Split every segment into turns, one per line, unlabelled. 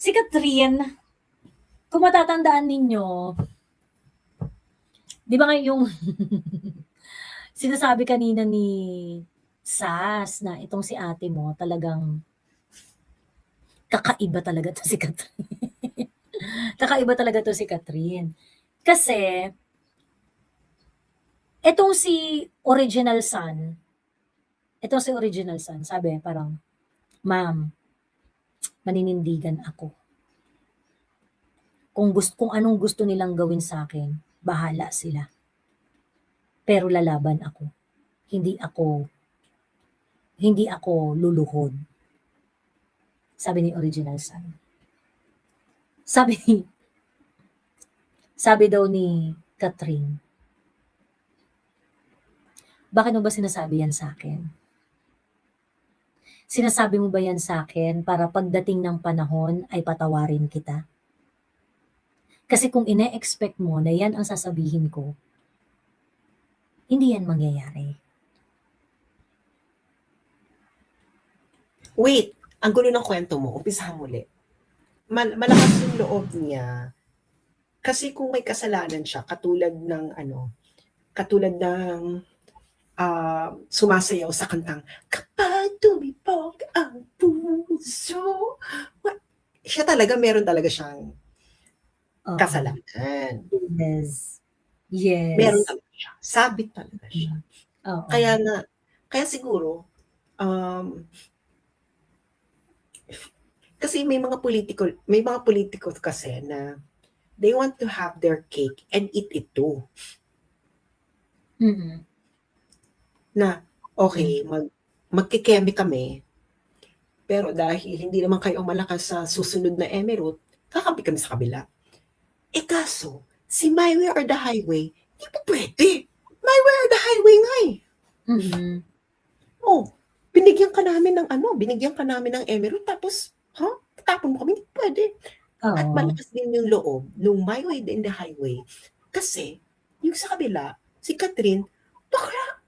Si Catherine, kung matatandaan ninyo, di ba yung sinasabi kanina ni Sas na itong si ate mo talagang kakaiba talaga to si Catherine. Kakaiba talaga to si Catherine. Kasi, itong si original son, sabi parang, Ma'am, maninindigan ako. Kung anong gusto nilang gawin sa akin, bahala sila. Pero lalaban ako. Hindi ako hindi ako luluhod. Sabi ni original son. Sabi sabi daw ni Catherine, bakit mo ba sinasabi yan sa akin? Sinasabi mo ba yan sa akin para pagdating ng panahon ay patawarin kita? Kasi kung ine-expect mo na yan ang sasabihin ko, hindi yan mangyayari.
Wait, ang gulo ng kwento mo, umpisahan muli. Malakas yung loob niya. Kasi kung may kasalanan siya, katulad ng sumasayaw sa kantang kapag tumibok ang puso, siya talaga, meron talaga siyang kasalanan.
Yes.
Meron talaga siya. Sabit talaga siya.
Oo.
Kaya siguro, kasi may mga politiko kasi na they want to have their cake and eat it too.
Mm.
Na, okay, magkikeme kami, pero dahil hindi naman kayo malakas sa susunod na emerald, kakampi kami sa kabila. Kaso, si My Way or the Highway, hindi po pwede. My Way or the Highway nga eh.
Mm-hmm.
Oh, binigyan ka namin ng emerald, tapos, tapon mo kami, hindi pwede.
Oo.
At malakas din yung loob nung My Way and the Highway. Kasi, yung sa kabila, si Catherine, bakla.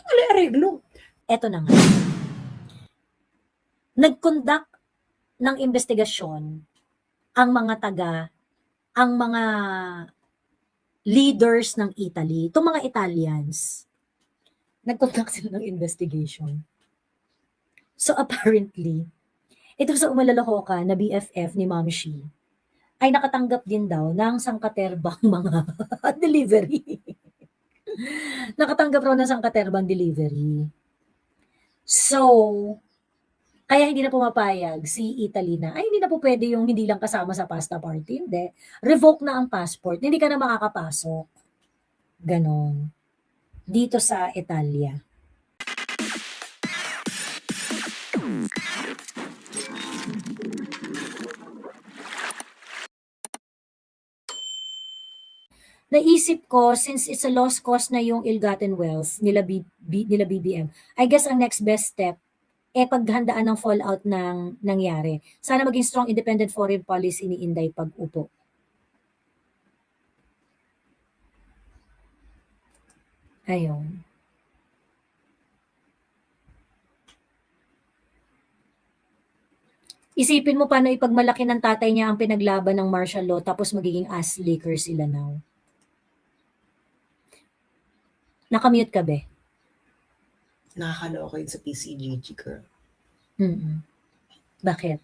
Wala areglo.
Eto na nga. Nag-conduct ng investigasyon ang mga leaders ng Italy, itong mga Italians. Nag-conduct sila ng investigation. So apparently, ito sa umalalahoka na BFF ni Ma'am Shi ay nakatanggap din daw ng sangkaterbang mga delivery. Nakatanggap raw ng sangkaterbang delivery. So, kaya hindi na pumapayag si Italy na, ay hindi na po pwede yung hindi lang kasama sa pasta party. Hindi. Revoke na ang passport. Hindi ka na makakapasok. Ganon. Dito sa Italia. Naisip ko, since it's a lost cause na yung ill-gotten wealth nila BBM, I guess ang next best step, paghandaan ng fallout ng nangyari. Sana maging strong independent foreign policy ni Inday pag-upo. Ayun. Isipin mo paano ipagmalaki ng tatay niya ang pinaglaban ng martial law tapos magiging ass licker sila now. Nakamute ka be?
Nakakaloko yun sa PCGG, girl.
Bakit?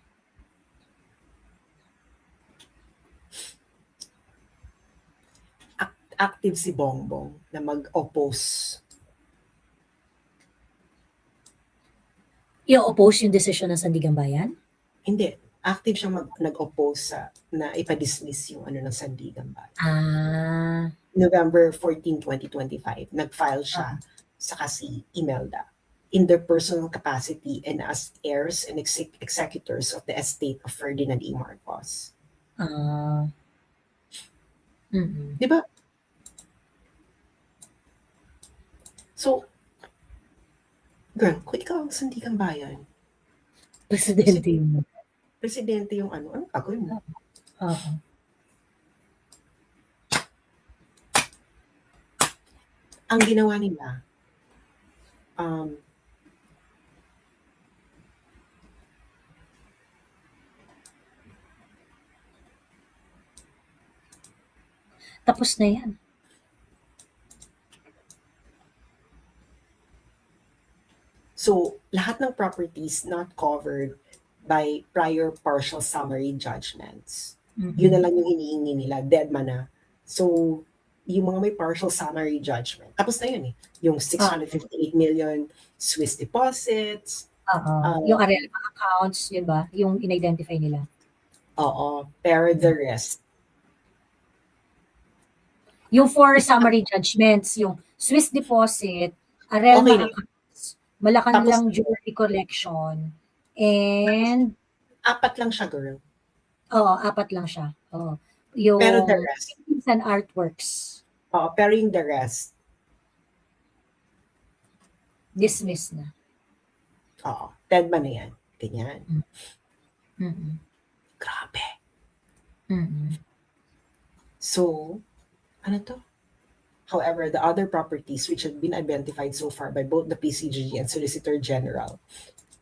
Active si Bongbong na mag-oppose.
I-oppose yung decision ng Sandigan Bayan?
Hindi. Active siyang nag-oppose na ipa-dismiss yung ng Sandigan Bayan. November 14, 2025, nag-file siya sa si Imelda in their personal capacity and as heirs and executors of the estate of Ferdinand E. Marcos. Di ba? So, girl, kung ikaw ang Sandigan Bayan, presidente yung anong gagawin mo? Ang ginawa nila,
Tapos na yan.
So, lahat ng properties not covered by prior partial summary judgments. Yun na lang yung hinihingi nila, dead man na. So, yung mga may partial summary judgment, tapos na yun eh. Yung 658 million Swiss deposits.
Yung ARELMA accounts, yun ba? Yung in-identify nila.
Oo, pero the rest.
Yung 4 summary judgments, yung Swiss deposit, ARELMA accounts, Malacanang lang jewelry collection, and
4 lang siya, girl.
Oo, 4 lang siya. Oo. Yung
Pero the rest.
and artworks.
Oo, pero yung the rest.
Dismiss na.
Oo, dead man na yan. Ganyan. Grabe. So, ano to? However, the other properties which have been identified so far by both the PCG and Solicitor General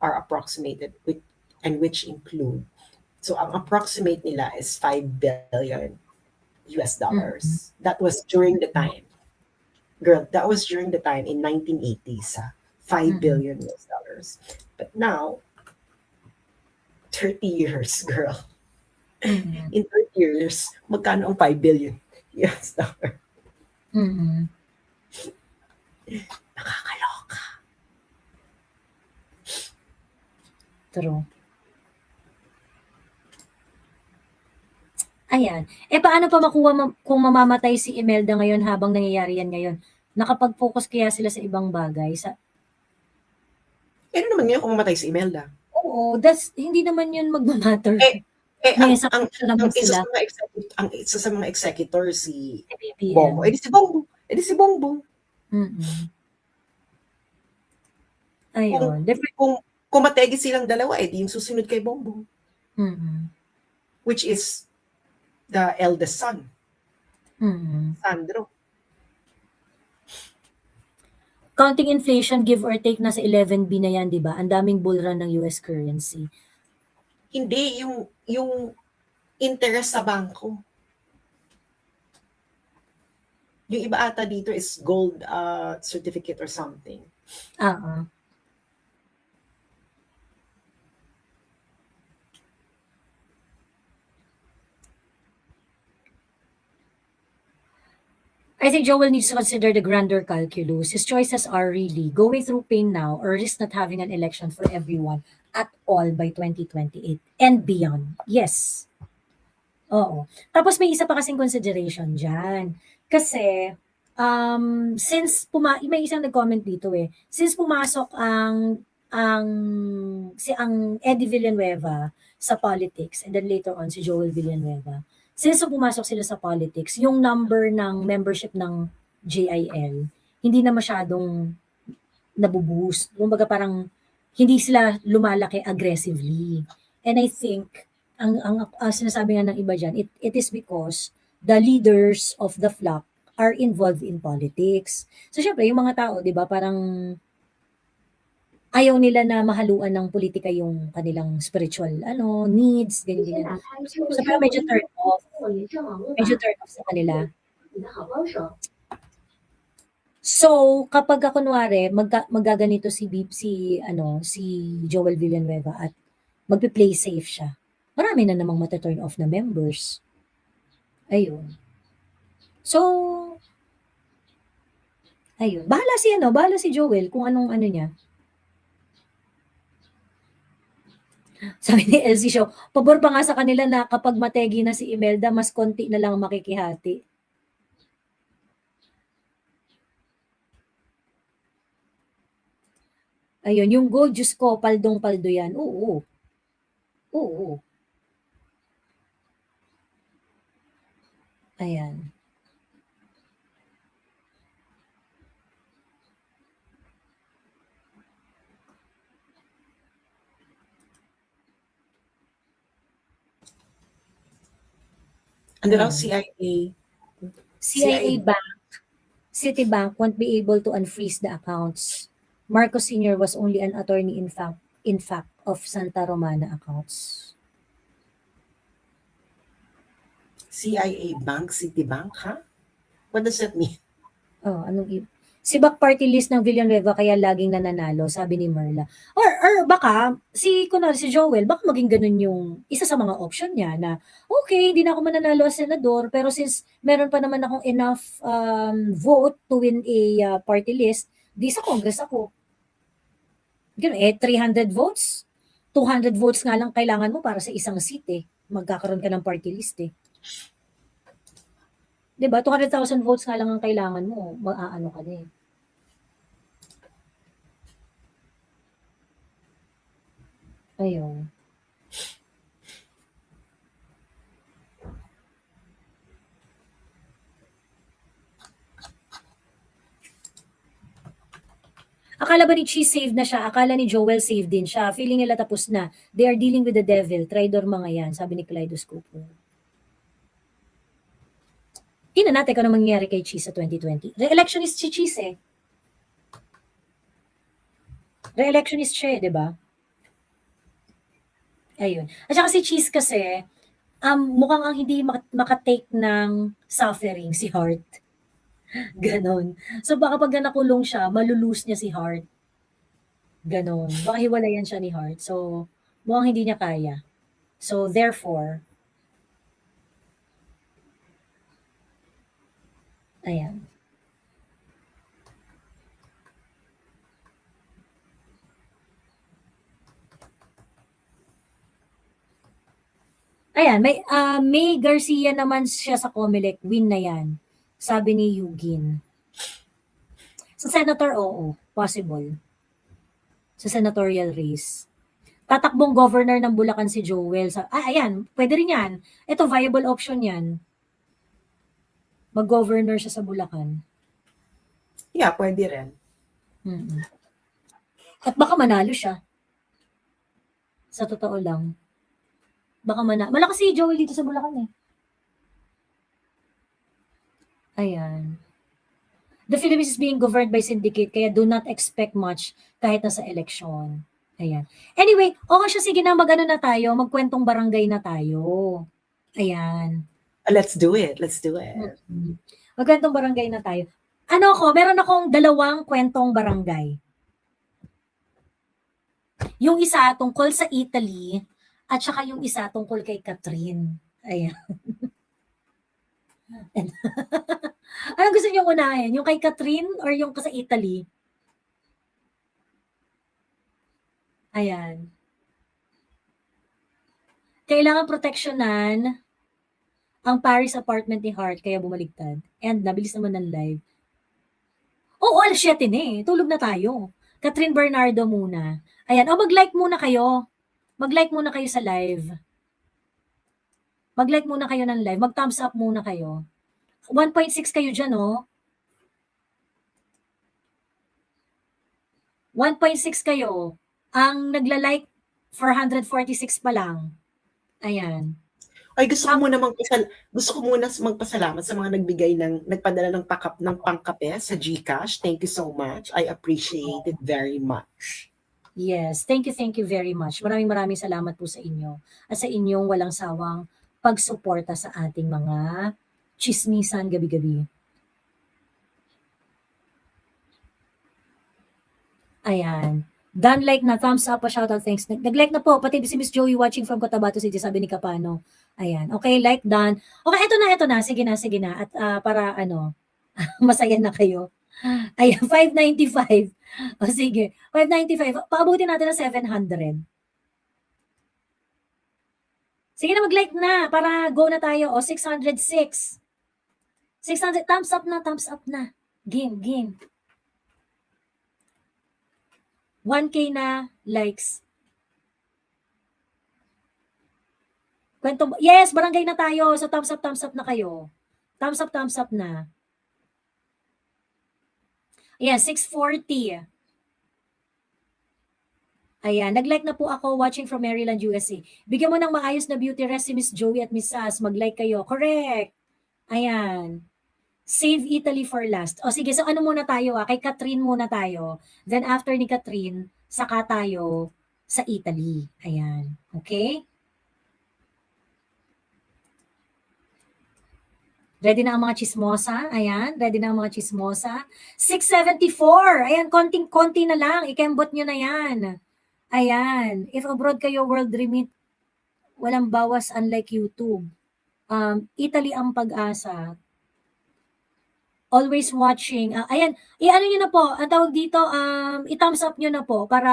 are approximated with, and which include, so ang approximate nila is $5 billion. That was during the time. Girl, that was during the time in 1980s. $5 billion. But now, 30 years, girl. In 30 years, magkano ang $5 billion? Nakakaloka.
True. Ayan. Paano pa makuha kung mamamatay si Imelda ngayon habang nangyayari yan ngayon? Nakapag-focus kaya sila sa ibang bagay?
Ano naman ngayon kung mamatay si Imelda?
Oo, hindi naman yun magmamatter.
Ang isa sa mga executor si Bongbong. Edi si Bongbong.
Ayun.
Kung mategi silang dalawa, edi yung susunod kay Bongbong. Which is the eldest son. Sandro.
Counting inflation, give or take, nasa 11B na yan, di ba? Ang daming bull run ng US currency.
Hindi, yung interest sa bangko. Yung iba ata dito is gold certificate or something.
I think Joel needs to consider the grander calculus. His choices are really going through pain now or risk not having an election for everyone at all by 2028 and beyond. Yes. Oo. Tapos may isa pa kasing consideration dyan. Kasi, since may isang nag-comment dito since pumasok ang Eddie Villanueva sa politics and then later on si Joel Villanueva, since pumasok sila sa politics, yung number ng membership ng JIL, hindi na masyadong nabubuhos. Kumbaga parang hindi sila lumalaki aggressively. And I think, ang sinasabi nga ng iba dyan, it is because the leaders of the flock are involved in politics. So syempre, yung mga tao, di ba, parang ayaw nila na mahaluan ng politika yung kanilang spiritual needs, ganyan. So parang medyo turn off sa kanila. So, kapag kunwari, magaganito si Joel Villanueva at magpe-play safe siya, marami na namang mata-turn off na members. Ayun. So, ayun. Bahala si Joel kung anong niya. Sabi ni LC Show, pabor pa nga sa kanila na kapag mategi na si Imelda, mas konti na lang makikihati. Ayun, yung gold, Diyos ko, paldong-paldo yan. Oo. Ayan.
Ano daw, CIA
Bank, Citibank won't be able to unfreeze the accounts. Marcos Sr. was only an attorney in fact of Santa Romana accounts.
CIA Bank, Citibank, ha? What does that mean?
Oh, Sibak party list ng Villanueva kaya laging nananalo, sabi ni Merla. Or baka, kunwari si Joel, baka maging ganun yung isa sa mga option niya na, okay, hindi na ako mananalo as senador, pero since meron pa naman akong enough vote to win a party list, di sa Congress ako. Ganun, 300 votes, 200 votes nga lang kailangan mo para sa isang seat eh. Magkakaroon ka ng party list eh. 'Di ba? 200,000 votes nga lang ang kailangan mo, maaano ka na eh. Ayun. Akala ba ni Cheese saved na siya? Akala ni Joel saved din siya. Feeling nila tapos na. They are dealing with the devil. Traidor mga yan, sabi ni Kaleidoscope. Tingnan natin kung ano mangyayari kay Cheese sa 2020. Re-electionist si Cheese eh. Re-electionist siya eh, di ba? Ayun. At saka si Cheese kasi, mukhang ang hindi makatake ng suffering si Heart. Ganon. So baka pag nakulong siya, malulose niya si Heart. Ganon. Baka hiwalayan siya ni Heart. So, mukhang hindi niya kaya. So, therefore, ayan. Ayan, May Garcia naman siya sa Comelec, win na yan. Sabi ni Eugene. Sa senator, oo, possible. Sa senatorial race. Tatakbong governor ng Bulacan si Joel. Ayan, pwede rin yan. Ito, viable option yan. Mag-governor siya sa Bulacan.
Yeah, pwede rin.
Mm-hmm. At baka manalo siya. Sa totoo lang. Baka malakas si Joel dito sa Bulacan eh. Ayan. The Philippines is being governed by syndicate, kaya do not expect much kahit nasa eleksyon. Ayan. Anyway, okay siya, sige na, na tayo, magkwentong barangay na tayo. Ayan.
Let's do it.
Magkwentong barangay na tayo. Meron akong 2 kwentong barangay. Yung isa tungkol sa Italy, at saka yung isa tungkol kay Catherine. Ayan. Anong gusto niyo unahin? Yung kay Catherine or yung sa Italy? Ayan. Kailangan proteksyonan ang Paris apartment ni Heart kaya bumaligtad. And nabilis naman ng live. Oo, 7 na eh. Tulog na tayo. Catherine Bernardo muna. Ayan. Mag-like muna kayo. Mag-like muna kayo sa live. Mag-like muna kayo ng live. Mag-thumbs up muna kayo. 1.6 kayo dyan, oh. 1.6 kayo. Ang nagla-like, 446 pa lang. Ayan.
Ay, gusto ko muna magpasalamat sa mga nagpadala ng pangkape sa GCash. Thank you so much. I appreciate it very much.
Yes, thank you very much. Maraming salamat po sa inyo at sa inyong walang sawang pagsuporta sa ating mga chismisan gabi-gabi. Ayan. Done like na, thumbs up, shoutout, thanks. Nag-like na po, pati si Miss Joey watching from Cotabato City, sabi ni Capano. Ayan. Okay, like done. Okay, ito na. Sige na. At para masaya na kayo. Ayan, 595. O sige, 595. Paabutin natin ng 700. Sige na, mag-like na para go na tayo. O 606. 600, thumbs up na. Game. 1K na likes. Yes, barangay na tayo. So thumbs up na kayo. Thumbs up na. Ayan, 640. Ayan, nag-like na po ako watching from Maryland, USA. Bigyan mo ng maayos na beauty rest si Miss Joey at Miss Sas. Mag-like kayo. Correct. Ayan. Save Italy for last. O sige, so ano muna tayo Kay Catherine muna tayo. Then after ni Catherine, saka tayo sa Italy. Ayan. Okay? Ready na ang mga chismosa? Ayan, ready na ang mga chismosa. 674. Ayan, konting-konti na lang. Ikembot nyo na yan. Ayan. If abroad kayo, world remit, walang bawas unlike YouTube. Italy ang pag-asa. Always watching. Ayan, i-ano nyo na po. Ang tawag dito, i-thumbs up nyo na po para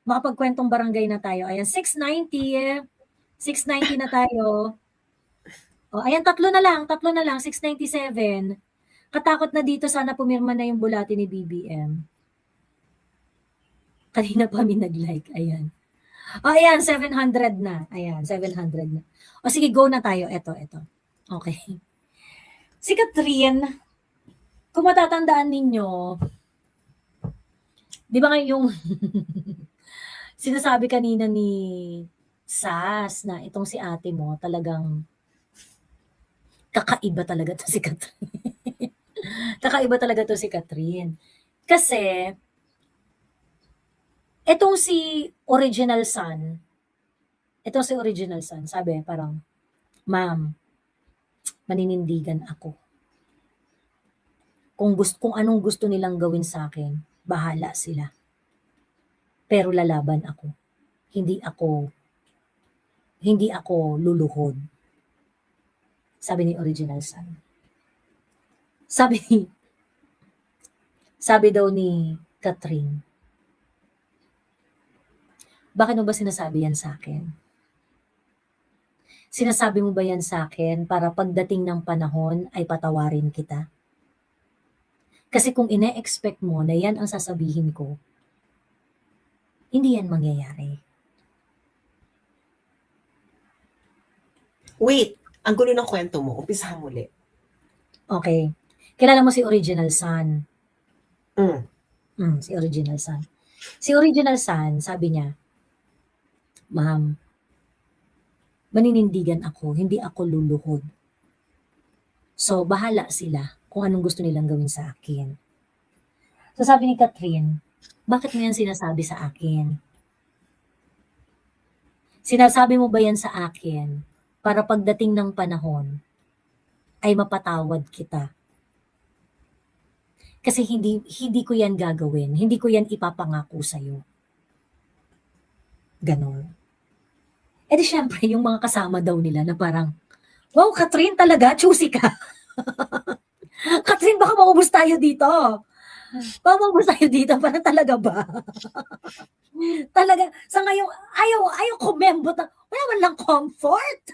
makapagkwentong barangay na tayo. Ayan, 690. 690 na tayo. Ayan, tatlo na lang, 697. Katakot na dito, sana pumirma na yung bulati ni BBM. Kanina pa kami nag-like, ayan. Ayan, 700 na. Ayan, 700 na. Sige, go na tayo. Ito. Okay. Si Catherine, kung matatandaan ninyo, di ba yung sinasabi kanina ni Sas na itong si ate mo talagang kakaiba talaga to si Catherine. Kakaiba talaga to si Catherine. Kasi, itong si Original Son, sabi parang, Ma'am, maninindigan ako. Kung anong gusto nilang gawin sa akin, bahala sila. Pero lalaban ako. Hindi ako luluhod. Sabi ni Original Son. Sabi daw ni Catherine, bakit mo ba sinasabi yan sa akin? Sinasabi mo ba yan sa akin para pagdating ng panahon ay patawarin kita? Kasi kung ine-expect mo na yan ang sasabihin ko, hindi yan mangyayari.
Wait, ang gulo ng kwento mo. Umpisahan muli.
Okay. Kilala mo si Original Son? Si Original Son. Si Original Son, sabi niya, Ma'am, maninindigan ako, hindi ako luluhod. So, bahala sila kung anong gusto nilang gawin sa akin. So, sabi ni Catherine, bakit mo yan sinasabi sa akin? Sinasabi mo ba yan sa akin para pagdating ng panahon ay mapatawad kita? Kasi hindi ko yan gagawin. Hindi ko yan ipapangako sa'yo. Ganon. Eh di syempre, yung mga kasama daw nila na parang, wow, Catherine talaga, choosy ka. Catherine, baka maubos tayo dito. Parang talaga ba? Talaga, sa ngayon, ayaw kumembot. Wala man lang comfort.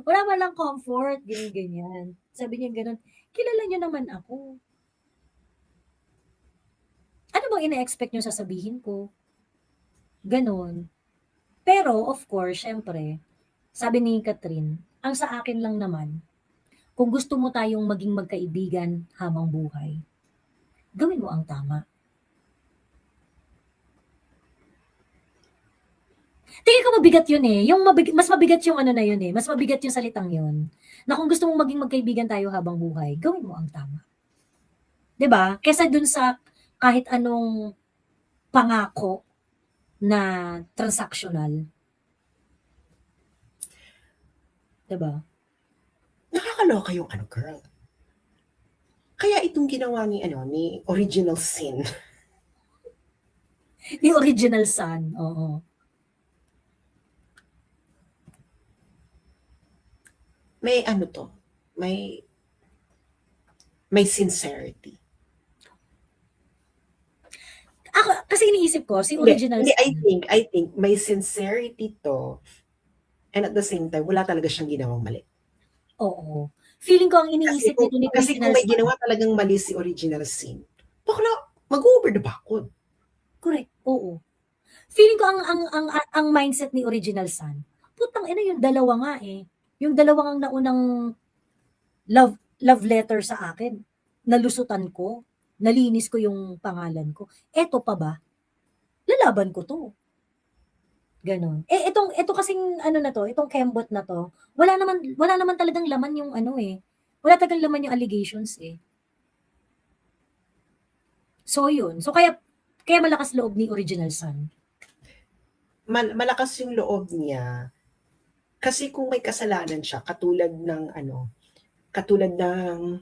Wala man lang comfort. Ganyan. Sabi niya ganun, kilala niyo naman ako. Ano bang ina-expect niyo sasabihin ko? Ganon. Pero, of course, syempre, sabi ni Catherine, ang sa akin lang naman, kung gusto mo tayong maging magkaibigan habang buhay, gawin mo ang tama. Tingin ko mabigat yun eh. Mas mabigat yung ano na yun eh. Mas mabigat yung salitang yun. Na kung gusto mong maging magkaibigan tayo habang buhay, gawin mo ang tama. 'Di ba? Kesa dun sa kahit anong pangako na transactional. 'Di ba?
Nakakaloka yung girl. Kaya itong ginawa ni Original Sin.
Ni Original Son, oo.
May may sincerity.
Ako, kasi iniisip ko, si Original
Son. I think may sincerity to, and at the same time, wala talaga siyang ginawang mali.
Oo. Feeling ko ang iniisip nito ni
Kasi kung may ginawa talagang mali si Original Sin, bakla, mag-over the backwood.
Correct, oo. Feeling ko ang mindset ni Original Son, putang ina yung dalawa nga eh. Yung dalawang naunang love letter sa akin, nalusutan ko, nalinis ko yung pangalan ko. Eto pa ba? Lalaban ko to. Ganon. Eh, ito kasing ano na to, itong kembot na to, wala naman talagang laman yung ano eh. Wala talagang laman yung allegations eh. So yun. So kaya malakas loob ni Original Son.
Malakas yung loob niya kasi kung may kasalanan siya, katulad ng katulad ng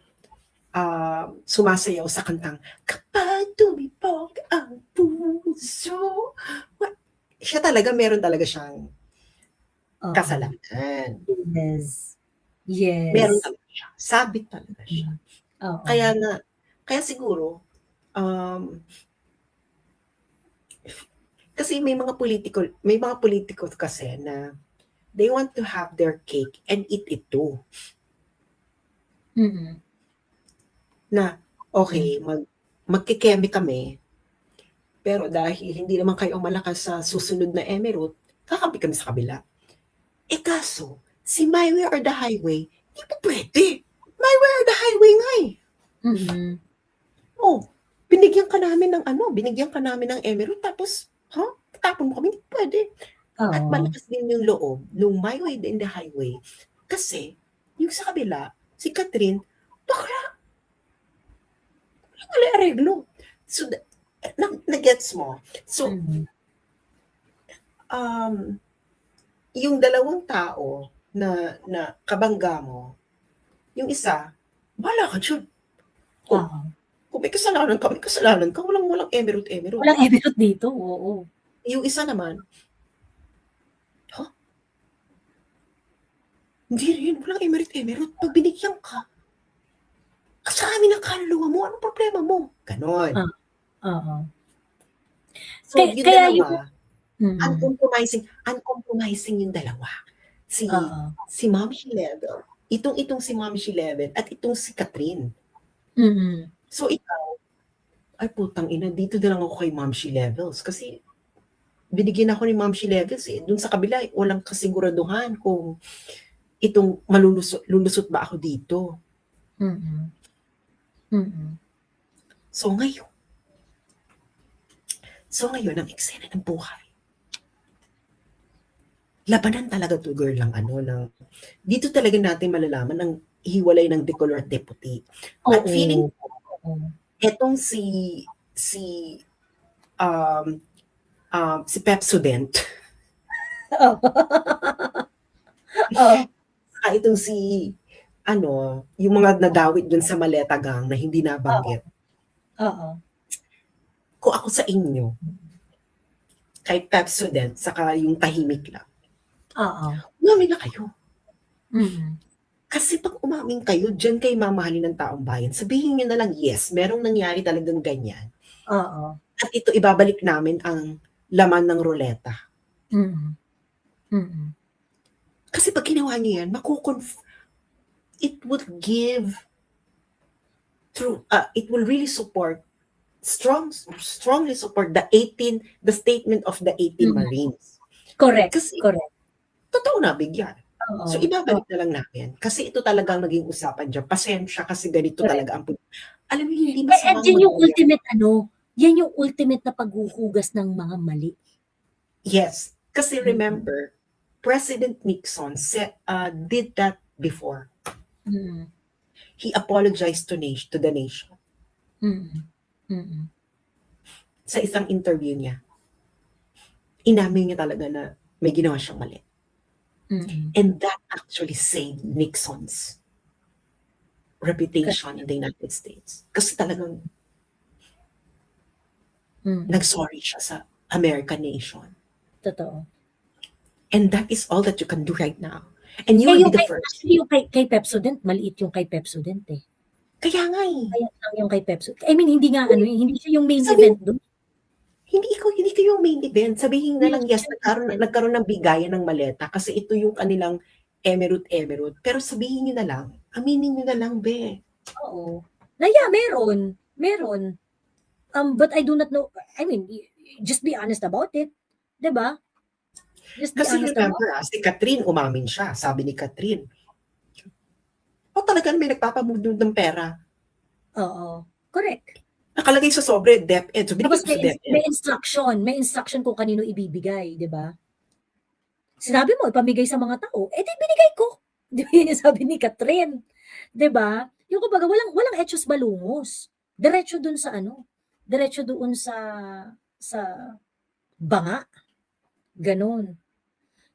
sumasayaw sa kantang Kapag tumibok ang puso. Siya talaga, meron talaga siyang
Oo.
kasalanan.
Yes.
Meron
Yes.
talaga siya. Sabit talaga siya.
Oo.
Kaya siguro, kasi may mga politiko kasi na they want to have their cake and eat it too.
Mm.
Na, okay, magkikeme kami, pero dahil hindi naman kayo malakas sa susunod na emerald, kakampi kami sa kabila. Kaso, si My Way or the Highway, hindi po pwede. My Way or the Highway nga eh.
Mm.
Oh, binigyan ka namin ng emerald, tapos, tapon mo kami, hindi pwede. At
Oo.
malakas din yung loob nung My Way and the Highway. Kasi, yung sa kabila, si Catherine, bakla, wala areglo. So, na-gets mo? So, yung dalawang tao na kabangga mo, yung isa, bahala ka dyan. Kung may kasalanan ka, walang emerald.
Walang emerald dito, oo.
Yung isa naman, hindi rin, walang emerald. Pag binigyan ka, sa amin ang kaluluwa mo, anong problema mo? Ganon.
Oo.
So, yung
Kaya
dalawa, uncompromising yung dalawa. Si Momshi Level, itong si Momshi Level, at itong si Catherine. So, ikaw, ay putang ina, dito na lang ako kay Momshi Levels. Kasi, binigyan ako ni Momshi Levels eh. Dun sa kabila, walang kasiguraduhan kung itong lulusot ba ako dito. So ngayon, ang eksena ng buhay. Labanan talaga to, girl, lang dito talaga natin malalaman ang hiwalay ng decolor at deputy. At feeling ko, etong si Pepsodent, itong yung mga nadawit dun sa Maleta Gang na hindi nabanggit. Kung ako sa inyo, kay Pepsodent, saka yung tahimik lang, umamin na kayo. Kasi pag umamin kayo, dyan kayo mamahalin ng taong bayan. Sabihin nyo na lang, yes, merong nangyari talagang ganyan. At ito, ibabalik namin ang laman ng ruleta. Kasi pag ginawa nyo yan, it would really strongly support the statement of the 18 Marines.
Correct.
Kasi, totoo na, bigyan. So, ibabalik na lang namin. Kasi ito talagang naging usapan dyan. Pasensya kasi ganito talaga ang alam mo, hindi masamang
yan yung ultimate yan yung ultimate na paghuhugas ng mga mali.
Yes. Kasi remember, President Nixon did that before. He apologized to the nation. Sa isang interview niya, inamin niya talaga na may ginawa siyang mali. And that actually saved Nixon's reputation in the United States. Kasi talagang nag-sorry siya sa American nation.
Totoo.
And that is all that you can do right now. And you will be the first.
Actually, yung kay Pepsodent, maliit yung kay Pepsodent eh.
Kaya nga eh.
Kaya lang yung kay Pepsodent. I mean, hindi nga hindi siya yung main event doon.
Hindi kayo yung main event. Sabihin na lang, yes, nagkaroon ng bigayan ng maleta kasi ito yung kanilang emerald. Pero sabihin nyo na lang, aminin nyo na lang, be.
Oo. Meron. But I do not know, I mean, just be honest about it. Diba? Just be
Kasi
honest
remember, si Catherine, umamin siya. Sabi ni Catherine, talagang may nagpapamudod ng pera.
Oo. Correct.
Nakalagay sa sobre, DepEd. So,
tapos may instruction kung kanino ibibigay, di ba? Sinabi mo, ipamigay sa mga tao, di binigay ko. Di ba yun yung sabi ni Catherine? Di ba? Yung kumbaga, walang etchos balungos. Diretso doon sa banga. Ganon.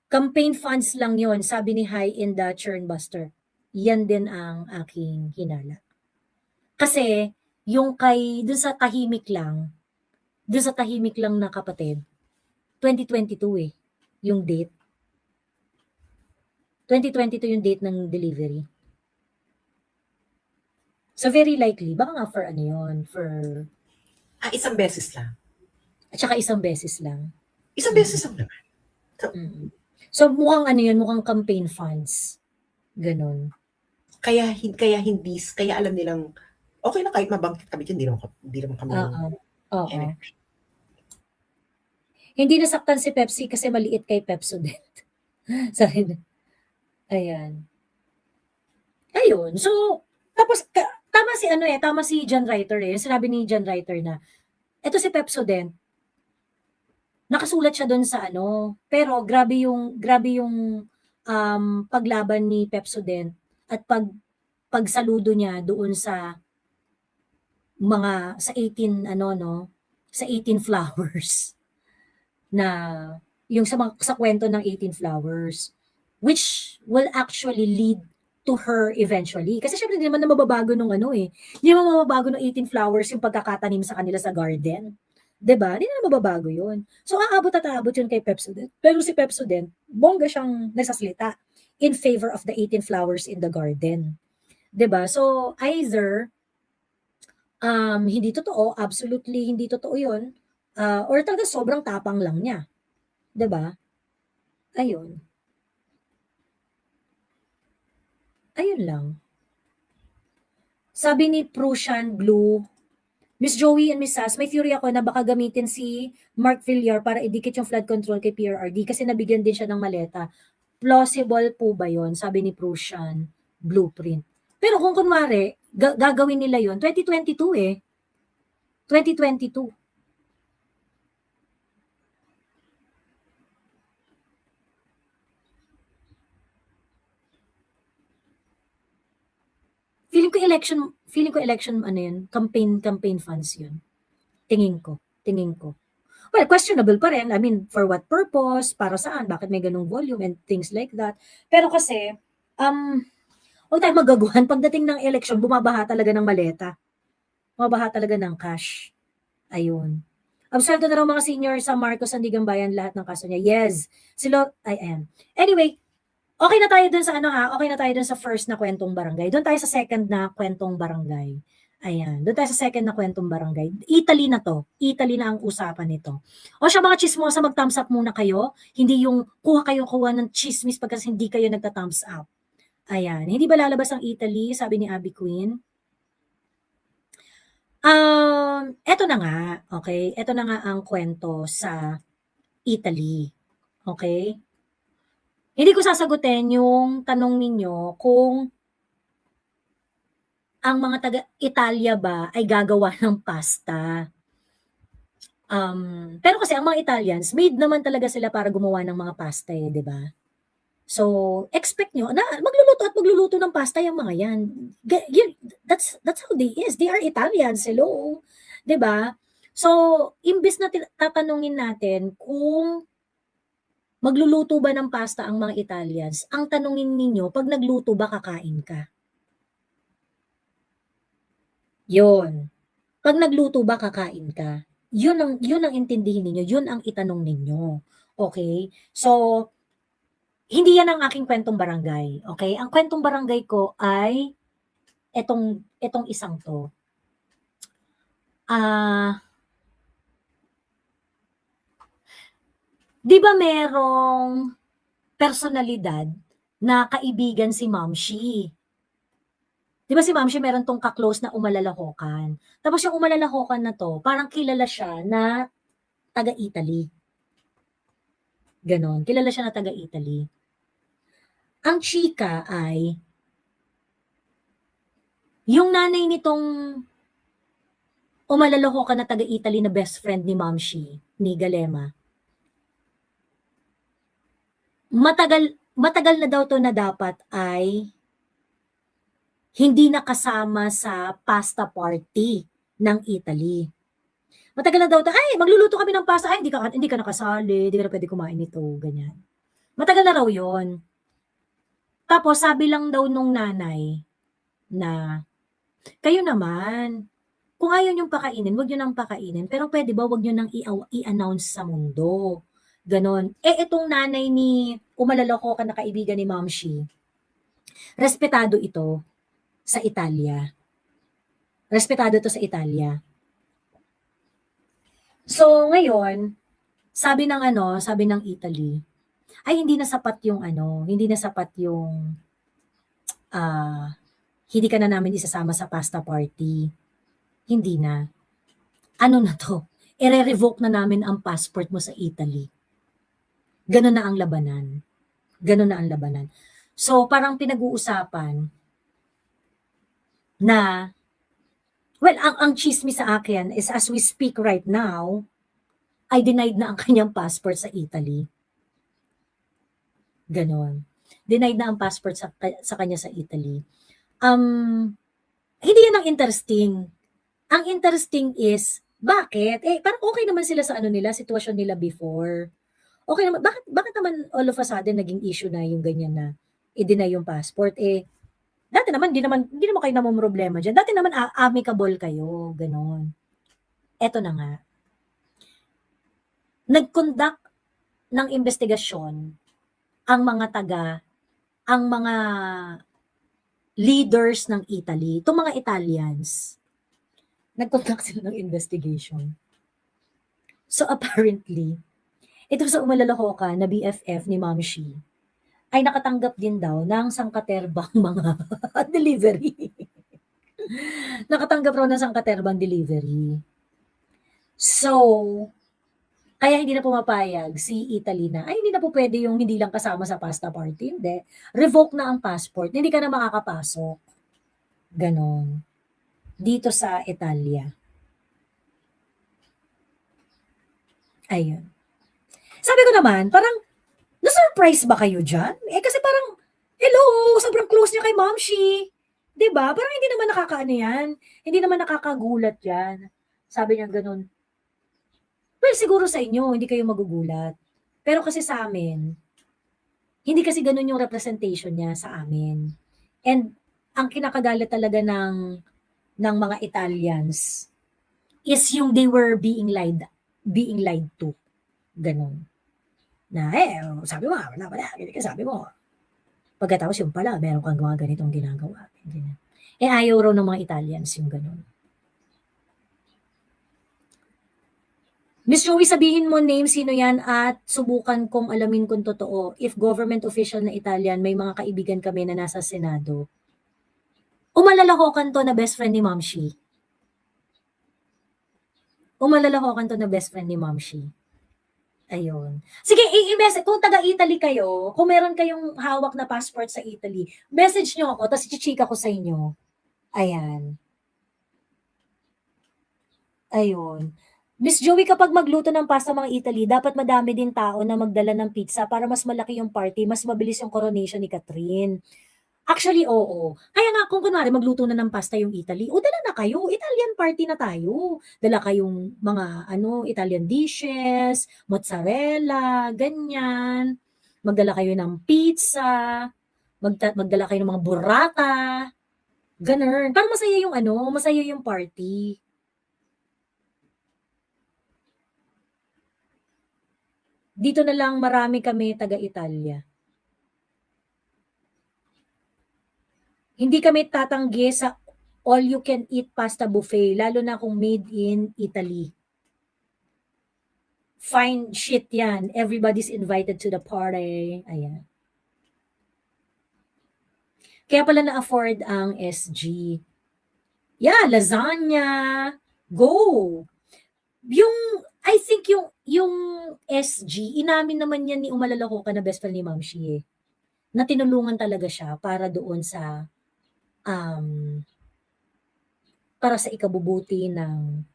Campaign funds lang yon, sabi ni High in the Churnbuster. Yan din ang aking hinala. Kasi, yung dun sa tahimik lang na kapatid, 2022 eh, yung date. 2022 yung date ng delivery. So, very likely, baka nga for ano yun,
Isang beses lang.
at saka isang beses lang.
Isang beses lang naman.
So, mukhang ano yun, mukhang campaign funds. Ganon.
Kaya alam nilang, okay na kahit mabangkit kami dyan, hindi naman kami.
Oo. Hindi nasaktan si Pepsi kasi maliit kay Pepsodent. Sabi na. Ayan. Ayun. So, tapos, tama si John Reiter eh. Sinabi ni John Reiter na, eto si Pepsodent, nakasulat siya doon sa pero grabe yung paglaban ni Pepsodent at pagsaludo niya doon sa 18 sa 18 flowers na yung sa kwento ng 18 flowers, which will actually lead to her eventually. Kasi syempre hindi naman na mababago nung hindi naman mababago ng 18 flowers yung pagkakatanim sa kanila sa garden. 'Di ba? Hindi na mababago yun. So aabot at aabot yun kay Pepsodent. Pero si Pepsodent, bongga siyang nagsasalita in favor of the 18 flowers in the garden. 'Di ba? So either hindi totoo, absolutely hindi totoo yun, or talaga sobrang tapang lang niya. 'Di ba? Ayun. Ayun lang. Sabi ni Prussian Blue, Miss Joey and Miss Sass, may theory ako na baka gamitin si Mark Villar para idikit yung flood control kay PRRD kasi nabigyan din siya ng maleta. Plausible po ba yon? Sabi ni Prussian Blueprint. Pero kung kunwari, gagawin nila yon 2022 eh. 2022. Feeling ko election campaign funds yun. Tingin ko. Well, questionable pa rin. I mean, for what purpose? Para saan? Bakit may ganung volume and things like that? Pero kasi, huwag tayong magaguhan. Pagdating ng election, bumabaha talaga ng maleta. Bumabaha talaga ng cash. Ayun. Absuelto na raw mga senior sa Marcos Sandigan Bayan lahat ng kaso niya. Yes. Anyway, okay na tayo dun sa okay na tayo dun sa first na kwentong barangay. Doon tayo sa second na kwentong barangay. Ayan, doon tayo sa second na kwentong barangay. Italy na to. Italy na ang usapan nito. O siya mga chismosa, mag-thumbs up muna kayo. Hindi yung kuha ng chismis pagkas hindi kayo nagta-thumbs up. Ayan, hindi ba lalabas ang Italy? Sabi ni Abby Queen. Eto na nga, okay? Eto na nga ang kwento sa Italy. Okay? Hindi ko sasagutin yung tanong ninyo kung ang mga taga-Italia ba ay gagawa ng pasta. Pero kasi ang mga Italians, made naman talaga sila para gumawa ng mga pasta eh, di ba? So, expect nyo na magluluto ng pasta yung mga yan. That's how they is. They are Italians, hello. Di ba? So, imbis na tatanungin natin kung magluluto ba ng pasta ang mga Italians, ang tanungin ninyo, pag nagluto ba kakain ka? Yun. Pag nagluto ba kakain ka? Yun ang intindihin ninyo, yun ang itanong ninyo. Okay? So, hindi yan ang aking kwentong barangay. Okay? Ang kwentong barangay ko ay etong isang to. Di ba merong personalidad na kaibigan si Mamshi? Di ba si Mamshi meron tong ka-close na umalalahokan? Tapos yung umalalahokan na to, parang kilala siya na taga-Italy. Ganon, kilala siya na taga-Italy. Ang chika ay, yung nanay nitong umalalahokan na taga-Italy na best friend ni Mamshi, ni Galema, matagal na daw to na dapat ay hindi nakasama sa pasta party ng Italy. Matagal na daw to, ay, magluluto kami ng pasta, ay, hindi ka nakasali, hindi ka na pwede kumain nito, ganyan. Matagal na raw yon. Tapos sabi lang daw nung nanay na, "Kayo naman, kung ayaw niyong pakainin, wag niyo nang pakainin, pero puwede ba wag niyo nang i-announce sa mundo." Gano'n. Eh, itong nanay ni umalaloko ka na kaibigan ni Ma'am She, respetado ito sa Italia. Respetado 'to sa Italia. So, ngayon, sabi ng Italy, ay hindi na sapat yung ano, hindi na sapat yung, hindi ka na namin isasama sa pasta party. Hindi na. Ano na 'to, ire-revoke na namin ang passport mo sa Italy. Gano'n na ang labanan. Gano'n na ang labanan. So, parang pinag-uusapan na, well, ang tsismis sa akin is as we speak right now, ay denied na ang kanyang passport sa Italy. Gano'n. Denied na ang passport sa kanya sa Italy. Hindi 'yan ang interesting. Ang interesting is, bakit? Eh, parang okey naman sila sa ano nila, sitwasyon nila before. Okey naman, bakit naman all of a sudden naging issue na yung ganyan na i-deny yung passport, eh, dati naman hindi naman kayo namomroblema diyan, dati naman amicable kayo, gano'n. Eto na nga, nag-conduct ng investigasyon ang mga leaders ng Italy, itong mga Italians. Nag-conduct sila ng investigation. So apparently, ito sa umalalokoka na BFF ni Ma'am She, ay nakatanggap din daw ng sangkaterbang mga delivery. Nakatanggap raw ng sangkaterbang delivery. So, kaya hindi na pumapayag si Italy na, ay hindi na po pwede yung hindi lang kasama sa pasta party, hindi. Revoke na ang passport, hindi ka na makakapasok. Ganon. Dito sa Italia. Ayun. Sabi ko naman, parang, na-surprise ba kayo dyan? Eh kasi parang, hello, sobrang close niya kay Ma'am She. 'Di ba? Parang hindi naman nakakaano yan, hindi naman nakakagulat yan. Sabi niya gano'n. Well, siguro sa inyo, hindi kayo magugulat. Pero kasi sa amin, hindi kasi gano'n yung representation niya sa amin. And ang kinakagalit talaga ng mga Italians is yung they were being lied to. Gano'n. Na, sabi mo, wala, ganyan sabi mo. Pagkatapos yung pala, meron kang mga ganitong ginagawa. Ganyan. Eh, ayaw raw ng mga Italians yung gano'n. Miss Joey, sabihin mo name, sino yan, at subukan kong alamin kung totoo. If government official na Italian, may mga kaibigan kami na nasa Senado. Umalalahokan to na best friend ni Ma'am She. Umalalahokan to na best friend ni Ma'am She. Ayun. Sige, i-message, kung taga-Italy kayo, kung meron kayong hawak na passport sa Italy, message nyo ako, tapos i-chika ko sa inyo. Ayan. Ayun. Miss Joey, kapag magluto ng pasta mga Italy, dapat madami din tao na magdala ng pizza para mas malaki yung party, mas mabilis yung coronation ni Catherine. Actually, oo. Kaya nga, kung kunwari magluto na ng pasta yung Italy, o dala na kayo, Italian party na tayo. Dala kayong mga Italian dishes, mozzarella, ganyan. Magdala kayo ng pizza, magdala kayo ng mga burrata, ganun. Para masaya yung masaya yung party. Dito na lang marami kami taga-Italia. Hindi kami tatanggi sa all you can eat pasta buffet, lalo na kung made in Italy. Fine shit yan. Everybody's invited to the party. Ayan. Kaya pala na-afford ang SG. Yeah, lasagna. Go! I think yung SG, inamin naman yan ni umalalako ka na best friend ni Ma'am She, na tinulungan talaga siya para doon sa para sa ikabubuti ng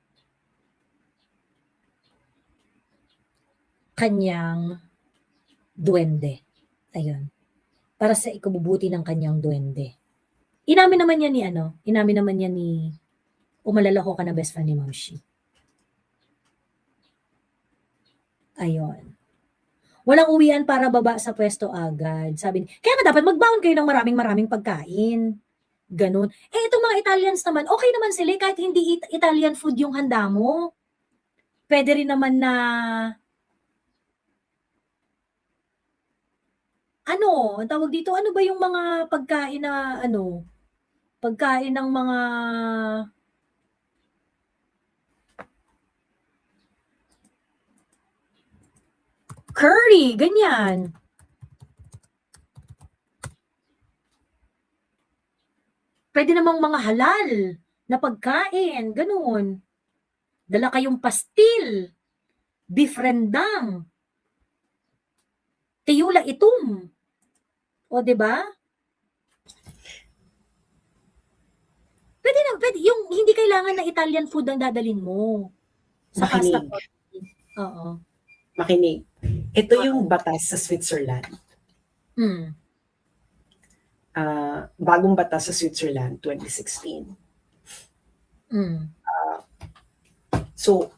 kanyang duwende. Ayun. Para sa ikabubuti ng kanyang duwende. Inamin naman yan ni umalalako ka na best friend ni Ma'am She. Ayun. Walang uwian para baba sa pwesto agad. Sabi kaya nga dapat magbaon kayo ng maraming pagkain. Gano'n. Eh, itong mga Italians naman, okay naman sila kahit hindi Italian food yung handa mo. Puwede rin naman na ano, ang tawag dito, ano ba yung mga pagkain na ano, pagkain ng mga curry, ganyan. Puwede namang mga halal na pagkain, gano'n. Dala kayong pastil, beef rendang, tiyula itom. O, 'di ba? Puwede yung hindi kailangan na Italian food ang dadalhin mo sa pasta
Makinig.
party. Oo.
Makinig. Ito yung batas sa Switzerland.
Hmm.
Bagong batas sa Switzerland, 2016.
Hmm.
So,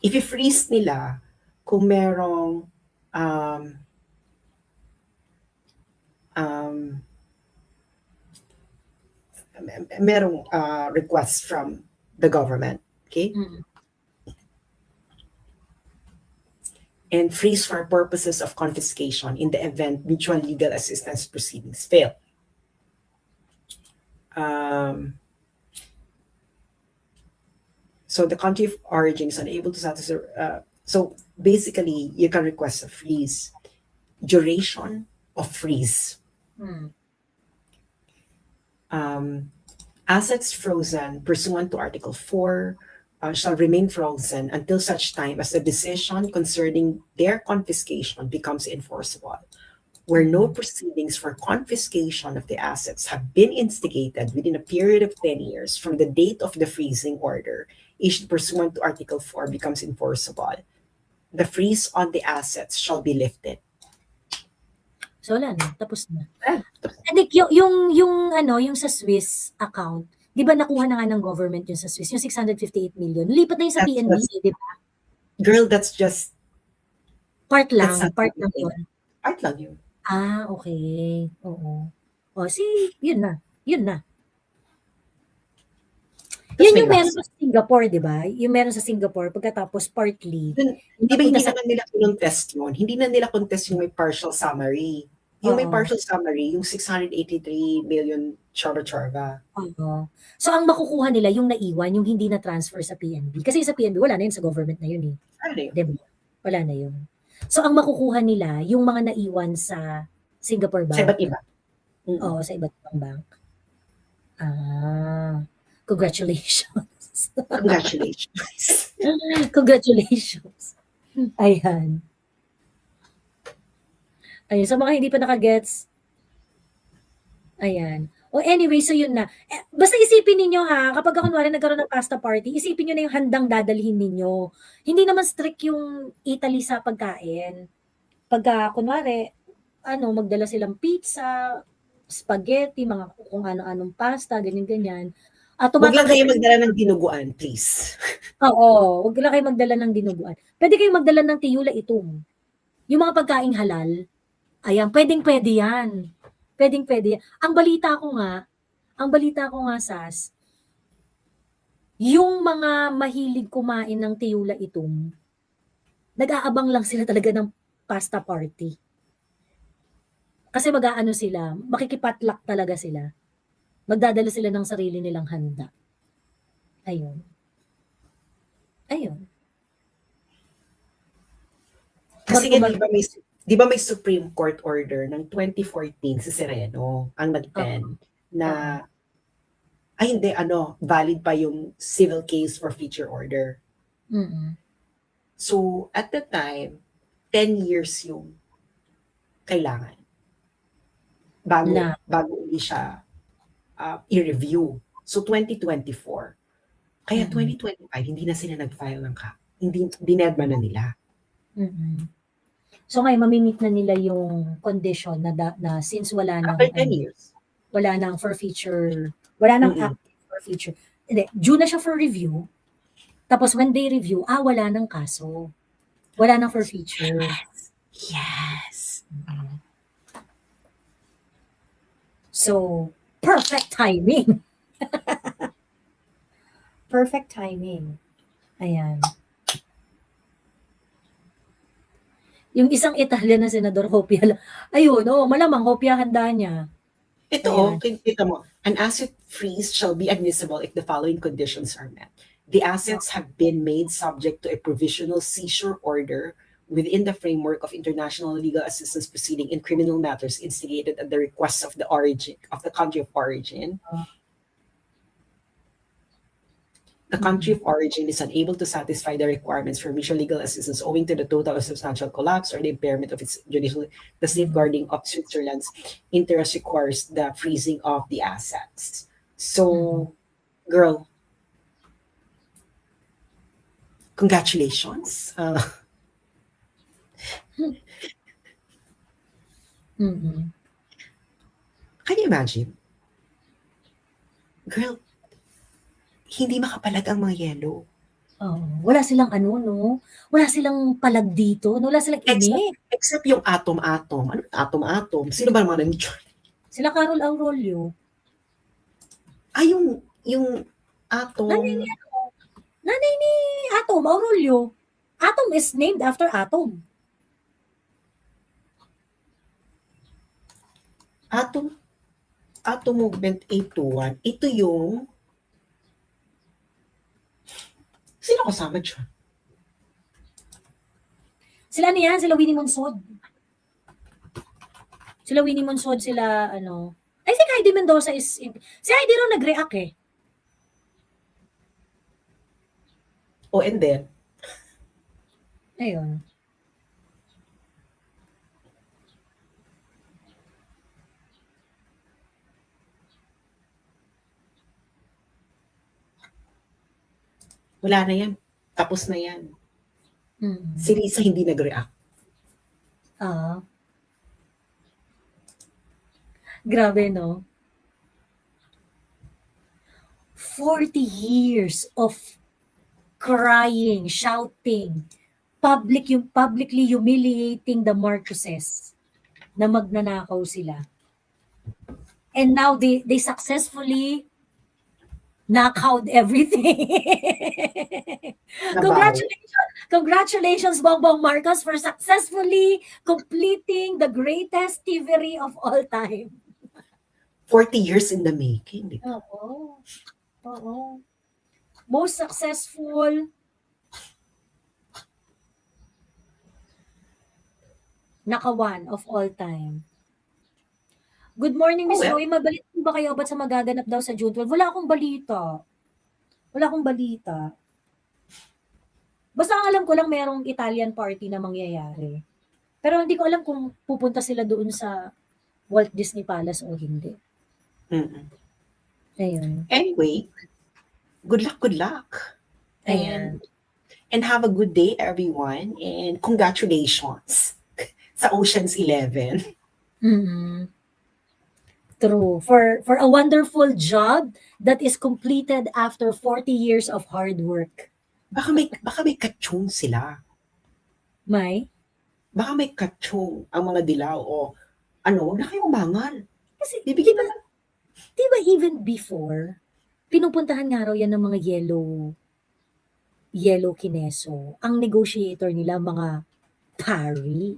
if-freeze nila kung merong merong request from the government. Okay?
Mm.
And freeze for purposes of confiscation in the event mutual legal assistance proceedings fail. So the country of origin is unable to satisfy. So basically, you can request a freeze. Duration of freeze. Assets frozen pursuant to Article 4 shall remain frozen until such time as the decision concerning their confiscation becomes enforceable. Where no proceedings for confiscation of the assets have been instigated within a period of 10 years from the date of the freezing order issued pursuant to Article 4 becomes enforceable, the freeze on the assets shall be lifted.
So wala na, tapos na. And yung sa Swiss account, 'di ba nakuha na nga ng government yun sa Swiss, yung 658 million. Lipat na yun sa PNB, 'di ba?
Girl, that's just
part lang yun.
Part lang yun.
Okay. Oo. Yun na. Yun yung meron sa Singapore, di ba? Yung meron sa Singapore, pagkatapos partly.
Di ba hindi naman nila contest yun? Hindi na nila contest yung may partial summary. Yung may partial summary, yung 683 million chorba.
Oo. So, ang makukuha nila, yung naiwan, yung hindi na-transfer sa PNB. Kasi sa PNB, wala na yun sa government na yun eh. Diba? Wala na yun. So, ang makukuha nila, yung mga naiwan sa Singapore Bank.
Sa iba't iba.
Oo, sa iba't ibang bank. Congratulations. Congratulations. Ayan. Sa mga hindi pa nakagets. Ayan. Anyway, so yun na. Basta isipin ninyo ha, kapag kunwari nagkaroon ng pasta party, isipin nyo na yung handang dadalhin ninyo. Hindi naman strict yung Italy sa pagkain. Pagka kunwari, magdala silang pizza, spaghetti, mga kung ano-anong pasta, ganyan-ganyan.
Huwag lang kayo magdala ng dinuguan, please.
Oo, huwag lang kayo magdala ng dinuguan. Pwede kayo magdala ng tiyula itom. Yung mga pagkaing halal, ayan, pwedeng-pwede yan. Pwedeng-pwede yan. Ang balita ko nga, Sas, yung mga mahilig kumain ng tiyula itom, nag-aabang lang sila talaga ng pasta party. Kasi sila, makikipatlock talaga sila. Magdadala sila ng sarili nilang handa. Ayun.
Kasi di ba may Supreme Court order ng 2014 sa Sereno ang nag-pen na valid pa yung civil case for future order. So at the time, 10 years yung kailangan bago uli siya i-review. So 2024. Kaya 2025 hindi na sila nag-file ng hindi dinedma na nila. So ngayon, mamimit na nila yung condition na since wala nang after 10 years.
Wala nang forfeiture, wala nang active forfeiture. Hindi, due na siya for review. Tapos when they review, wala nang kaso. Wala na for feature.
Yes.
So, perfect timing. Perfect timing. Ayan. Yung isang Italian na senador, hopya ayun, malamang hopya handa niya.
Ito,
Ayan.
kita mo, an asset freeze shall be admissible if the following conditions are met. The assets have been made subject to a provisional seizure order within the framework of international legal assistance proceeding in criminal matters instigated at the request of the country of origin. The country of origin is unable to satisfy the requirements for mutual legal assistance owing to the total or substantial collapse or the impairment of its judicial. The safeguarding of Switzerland's interest requires the freezing of the assets. So, girl, congratulations. Can you imagine? Girl, hindi makapalag ang mga yellow.
Wala silang no? Wala silang palag dito, no? Wala silang ini.
Except yung atom-atom. Ano atom-atom? Sino ba naman nandito?
Sila Carol Aurelio.
Yung atom.
Nanay ni Atom, Aurelio. Atom is named after Atom. Atom Movement 821. Ito yung sino kasama dyan? Sila yan, sila Winnie Monsod. Sila Winnie Monsod, sila I think Heidi Mendoza is si Heidi rin nag-react eh.
And then?
Ayun.
Wala na yan. Tapos na yan. Si Risa hindi nag-react.
Grabe, no? 40 years of crying, shouting, publicly humiliating the Marcoses na magnanakaw sila. And now they successfully knock out everything. Congratulations, Bongbong Marcos, for successfully completing the greatest thievery of all time.
40 years in the making.
Oo. Most successful nakawan of all time. Good morning, Miss Joy. Mabalita ba kayo ba't sa magaganap daw sa June 12? Wala akong balita. Basta ang alam ko lang merong Italian party na mangyayari. Pero hindi ko alam kung pupunta sila doon sa Walt Disney Palace o hindi. Ayun.
Anyway, good luck.
Ayan.
And have a good day, everyone. And congratulations sa Ocean's 11.
True. For a wonderful job that is completed after 40 years of hard work.
Baka may katsyong sila.
May?
Baka may katsyong ang mga dilaw o huwag na kayong umangal.
Kasi, diba even before, pinupuntahan nga raw yan ng mga yellow kineso. Ang negotiator nila, mga pari.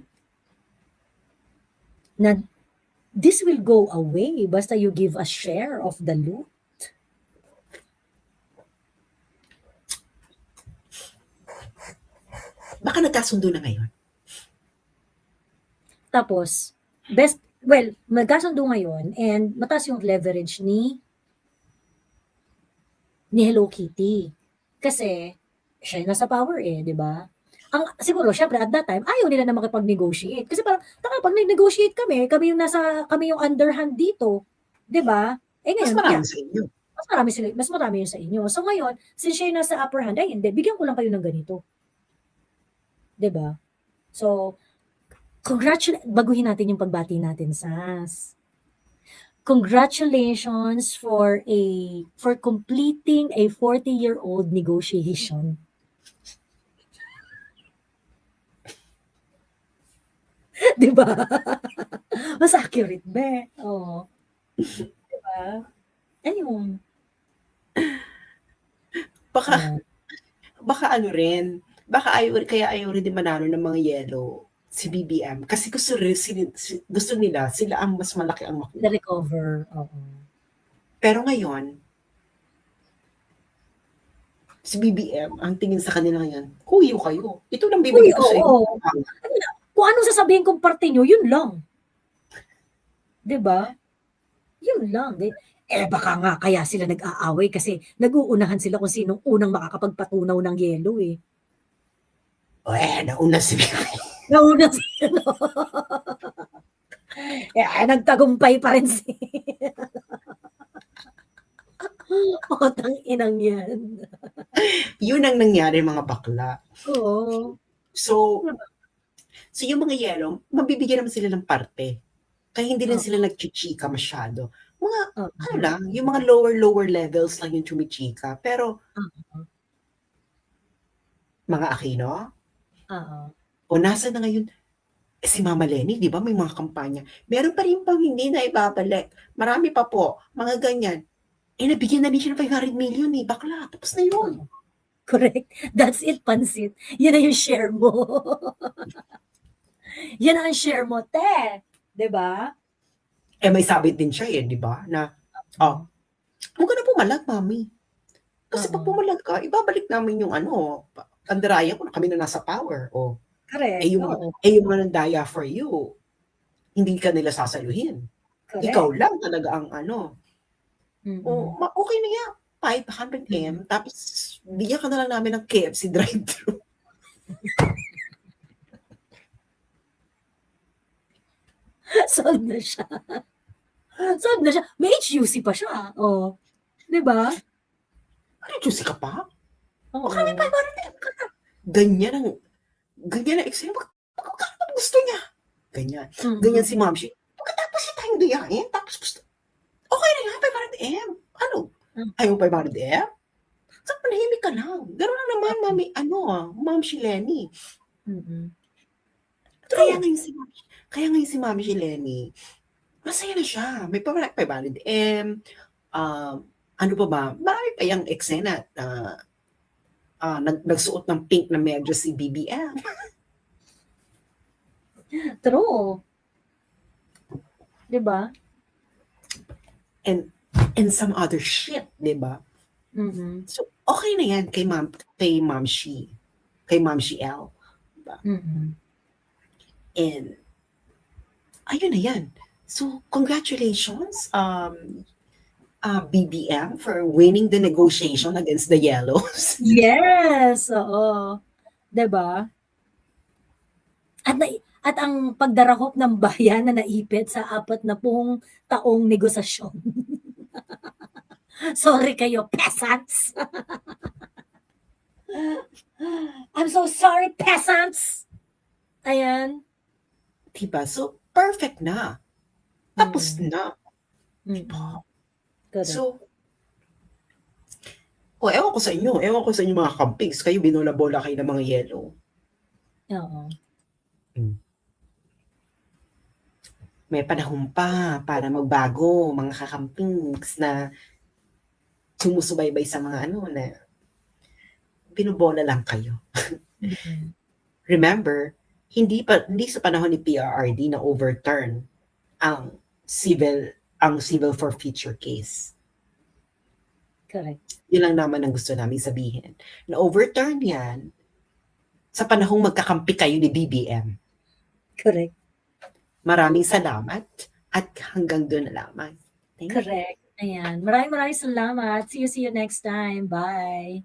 Na this will go away basta you give a share of the loot.
Baka nagkasundo na ngayon.
Tapos, magkasundo ngayon and mataas yung leverage ni Hello Kitty. Kasi, siya yung nasa power di ba? Siguro, syempre, at that time, ayaw nila na makipag-negotiate. Kasi parang, pag nag-negotiate kami yung underhand dito. Di ba? Ngayon,
mas marami sa inyo.
Mas marami yun sa inyo. So ngayon, since siya yung nasa upper hand, hindi, bigyan ko lang kayo ng ganito. Di ba? So, baguhin natin yung pagbati natin, Sas. Congratulations for completing a 40-year-old negotiation. 'Di ba? Mas accurate be, oo. 'Di ba? Ayun.
Baka
Ayan.
baka ano rin, baka ayaw rin din manalo ng mga yelo si BBM kasi gusto nila sila ang mas malaki ang makuha.
Na-recover, oo.
Pero ngayon, si BBM ang tingin sa kanila ngayon, "Huyo kayo, ito lang
Uy,
bibigay ko sa inyo."
oo. Ano na, kung anong sasabihin kong parte niyo, yun lang. 'Di ba? Yun lang, baka nga kaya sila nag-aaway kasi nag-uunahan sila kung sinong unang makakapagpatunaw ng yelo, eh.
Nauna si BBM.
Nauna sila. Nagtagumpay pa rin si putang inang 'yan.
Yun ang nangyari mga bakla.
Oo.
So,
'Di ba?
yung mga yelo, mabibigyan naman sila ng parte. Kaya hindi rin
Oo,
sila nagchichika masyado. Mga ano
oo,
lang, yung mga lower levels lang yung chumichika. Pero
oo,
mga Aquino,
oo.
o nasaan na ngayon si Mama Lenny, 'di ba may mga kampanya. Meron pa rin pang hindi na ibabalik. Marami pa po, mga ganyan. Nabigyan na din siya ng 500 million eh, bakla, tapos na yun.
Oo. Correct. That's it, pansit. Yan na yung share mo. Yan ang share mo, te. 'Di ba?
May sabit din siya eh, 'di ba? Na,
Oo.
huwag ka na pumalag, mami. Kasi pag
Oo.
pumalag ka, ibabalik namin yung ano, pandaraya kung kami na nasa power. O,
Correct.
yung,
Oo.
yung manandaya for you, hindi ka nila sasaluhin. Ikaw
Correct.
lang talaga ang ano.
Mm.
Okay na yan. 500M, tapos bigyan ka na lang namin ng KFC drive-thru.
Solve na siya. Solve na siya. May HUC pa siya. Oh, 'di ba?
Ano, juicy ka pa? Baka may
Oo.
500M ka na. Ganyan ang eksena. Magkano ba gusto niya? Ganyan. Ganyan si
Mm.
Ma'am Shi. Pagkatapos siya tayong dayain, tapos gusto, okay na yan, 500M. Ano?
Mm.
Ayaw 500M? Sa panahimik ka lang. Gano'n lang naman, Ma'am Shi Lenny.
Mm.
Kaya
True.
ngayon si Ma'am Shi Lenny, masaya na siya. May 500M. Ano pa ba? Marami pa yung eksena na nagsuot ng pink na medyas si BBM.
True. 'Di ba?
And some other shit, 'di ba?
Mm.
So, okay na yan kay Ma'am Shi. Kay Ma'am Shi L. Diba?
Mm.
And, ayun na yan. So, congratulations, BBM, for winning the negotiation against the Yellows.
Yes, oo. 'Di ba? At ang pagdarahop ng bayan na naipit sa 40 taong negosasyon. Sorry kayo, peasants. I'm so sorry, peasants. Ayan.
Diba? So, perfect na. Tapos na.
Mm. Correct.
So, ewan ko sa inyo. Ewan ko sa inyo mga kampigs. Kayo binola-bola kayo ng mga yellow.
Oo.
May panahon pa para magbago, mga kakampings na sumusubaybay sa mga ano na binobola lang kayo. Remember, hindi sa panahon ni PRRD na overturn ang civil forfeiture case.
Correct.
Yun lang naman ang gusto namin sabihin. Na overturn yan sa panahong magkakampi kayo ni BBM.
Correct.
Maraming salamat at hanggang doon na lamang.
Correct. Ayan. Maraming salamat. See you next time. Bye.